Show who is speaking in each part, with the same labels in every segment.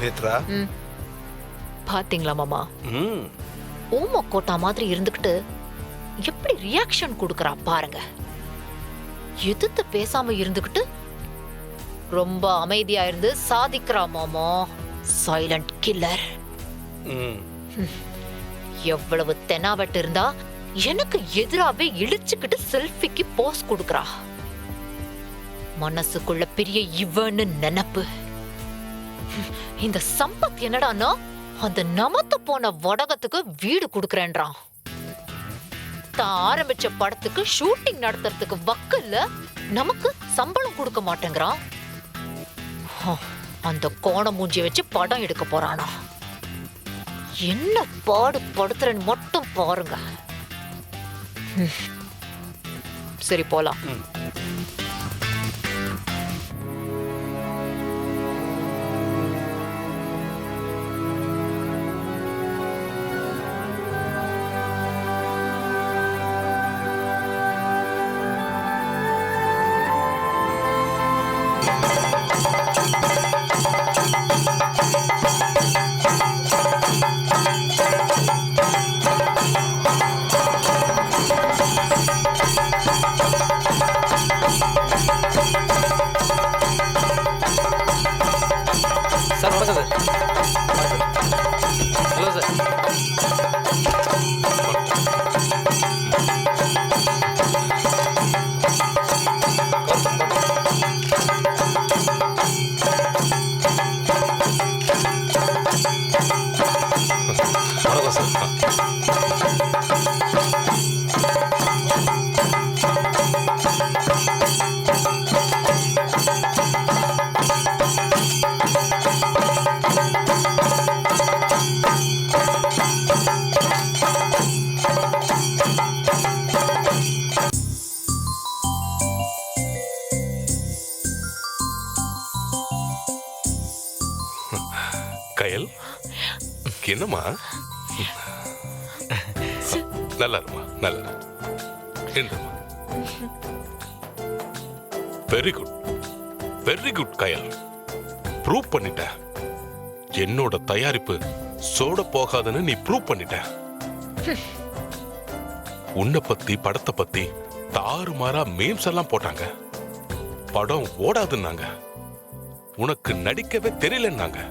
Speaker 1: நேத்ரா.
Speaker 2: பாத்தீங்களா மாமா, ஓம கோட்டா மாதிரி இருந்துகிட்டு எப்படி ரியாக்ஷன் கொடுக்கறா பாருங்க. எதிர்த்து பேசாம இருந்துகிட்டு ரொம்ப அமைதியா இருந்து சாதிக்கிறா மாமா. Silent killer. எவ்வளவு தெனாவட்டு இருந்தா எனக்கு எதிராவே இழிச்சுக்கிட்டு செல்ஃபிக்கு போஸ் கொடுக்கறா. மனசுக்குள்ள பெரிய இவன்னு நினைப்பு. இந்த சம்பத் என்னடான்னா அந்த நமத்து போன வடகத்துக்கு வீடு கொடுக்கறேன்றான். தான் ஆரம்பிச்ச படத்துக்கு ஷூட்டிங் நடத்துறதுக்கு வக்கல்ல நமக்கு சம்பளம் கொடுக்க மாட்டேங்கிறான். அந்த கோண மூஞ்சிய வச்சு படம் எடுக்க போறானா? என்ன பாடு படுத்துறன்னு மட்டும் பாருங்க. சரி போலாம்.
Speaker 3: சார் வணக்கம் சார். Hello sir.
Speaker 1: வணக்கம் சார். கயல், என்னம்மா? நல்லா இருமா, நல்லா இருமா. வெரி குட், வெரி குட் கயல். ப்ரூவ் பண்ணிட்ட. என்னோட தயாரிப்பு சோட போகாதுன்னு நீ ப்ரூவ் பண்ணிட்ட. உன்னை பத்தி படத்தை பத்தி தாறுமாறா மீம்ஸ் எல்லாம் போட்டாங்க. படம் ஓடாதுன்னாங்க. உனக்கு நடிக்கவே தெரியலன்னாங்க.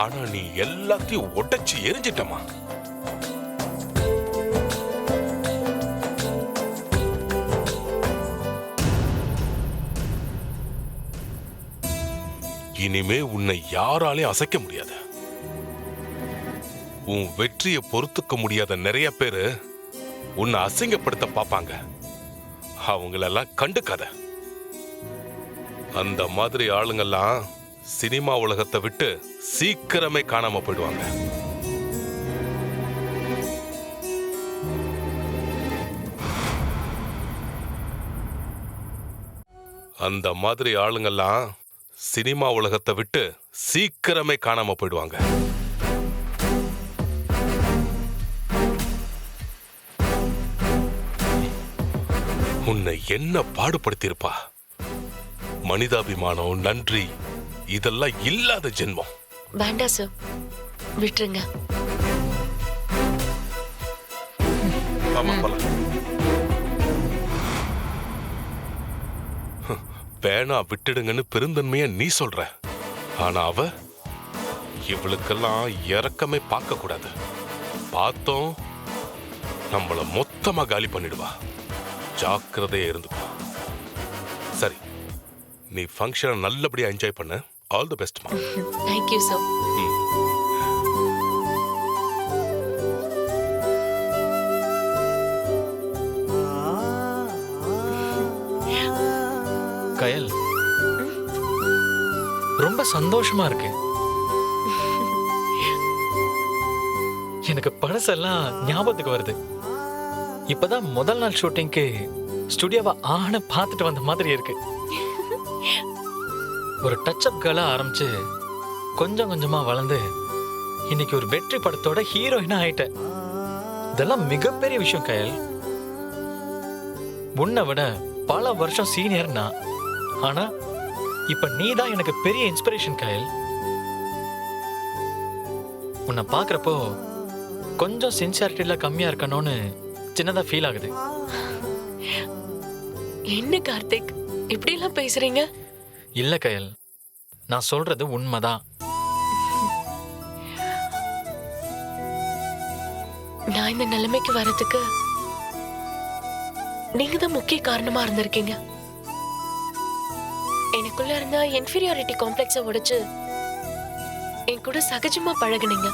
Speaker 1: ஆனா நீ எல்லாத்தையும் உடைச்சு எரிஞ்சிட்டமா. இனிமே உன்னை யாராலையும் அசைக்க முடியாது. உன் வெற்றியை பொறுத்துக்க முடியாத நிறைய பேரு உன்னை அசிங்கப்படுத்த பாப்பாங்க. அவங்களெல்லாம் கண்டுக்காத. அந்த மாதிரி ஆளுங்கெல்லாம் சினிமா உலகத்தை விட்டு சீக்கிரமே காணாம போயிடுவாங்க. அந்த மாதிரி ஆளுங்கெல்லாம் சினிமா உலகத்தை விட்டு சீக்கிரமே காணாம போயிடுவாங்க. உன்னை என்ன பாடுபடுத்தியிருப்பா. மனிதாபிமானம், நன்றி இதெல்லாம் இல்லாத ஜென்மம்.
Speaker 4: வேண்டாம் சார், விட்டுருங்க.
Speaker 1: வேணா விட்டுடுங்கன்னு பெருந்தன்மையா நீ சொல்ற. ஆனா அவ இவளுக்கெல்லாம் இறக்கமே பார்க்க கூடாது. பார்த்தோம் நம்மள மொத்தமா காலி பண்ணிடுவா. ஜாக்கிரதையா இருந்துப்பா. சரி, நீ ஃபங்க்ஷனை நல்லபடியா என்ஜாய் பண்ண. ஆல் தி பெஸ்ட் மா.
Speaker 4: Thank you sir.
Speaker 3: கயல், ரொம்ப சந்தோஷமா இருக்கு. எனக்கு பழசெல்லாம் ஞாபகத்துக்கு வருது. இப்பதான் முதல் நாள் ஷூட்டிங்க்கு ஸ்டுடியோவை ஆன பார்த்துட்டு வந்த மாதிரி இருக்கு. ஒரு டச் அப் கேர்லா ஆரம்பிச்சு கொஞ்சம் கொஞ்சமா வளர்ந்து இன்னைக்கு ஒரு வெற்றி படத்தோட ஹீரோயினா ஆயிட்டேன். இதெல்லாம் மிகப்பெரிய விஷயம் கயல். உன்னை விட பல வருஷம் சீனியர்னா, ஆனா இப்ப நீ தான் எனக்கு பெரிய இன்ஸ்பிரேஷன் கயல். உன்னை பார்க்குறப்போ கொஞ்சம் சின்சியாரிட்டியில் கம்மியாக இருக்கணும்னு சின்னதாக ஃபீல் ஆகுது.
Speaker 4: என்ன கார்த்திக் இப்படி எல்லாம் பேசுறீங்க?
Speaker 3: இல்லை கயல், நான் சொல்றது உண்மைதான்.
Speaker 4: நான் இந்த நிலைமைக்கு வர்றதுக்கு நீங்க தான் முக்கிய காரணமா இருந்திருக்கீங்க. எனக்குள்ள இருந்த இன்ஃபீரியாரிட்டி காம்ப்ளெக்ஸை உடைச்சு என் கூட சகஜமா பழகுனீங்க.